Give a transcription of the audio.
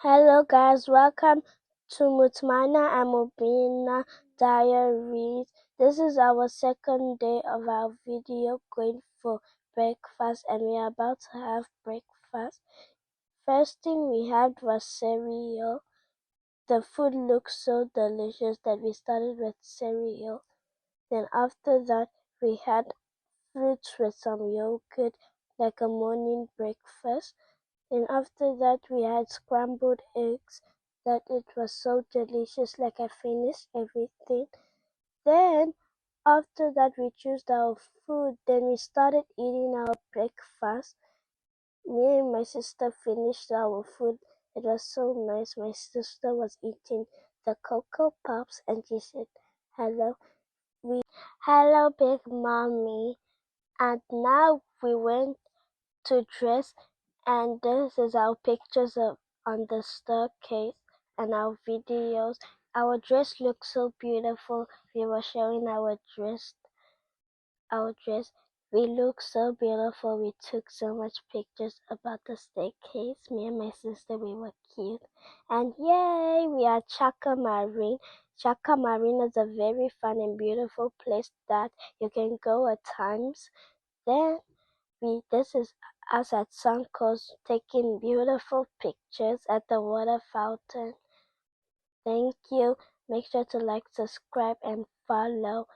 Hello guys, welcome to Mutmana and Mubina Diaries. This is our second day of our video going for breakfast and we are about to have breakfast. First thing we had was cereal. The food looked so delicious that we started with cereal. Then after that we had fruits with some yogurt like a morning breakfast. Then after that we had scrambled eggs that it was so delicious, like I finished everything. Then after that we chose our food, then we started eating our breakfast. Me and my sister finished our food. It was so nice. My sister was eating the Cocoa Pops and she said, hello. Hello big mommy. And now we went to dress, and this is our pictures on the staircase and our videos. Our dress looks so beautiful. We were showing our dress. We look so beautiful. We took so much pictures about the staircase. Me and my sister, we were cute. And yay, we are Chaka Marine. Chaka Marine is a very fun and beautiful place that you can go at times. Then this is us at Suncoast taking beautiful pictures at the water fountain. Thank you. Make sure to like, subscribe, and follow.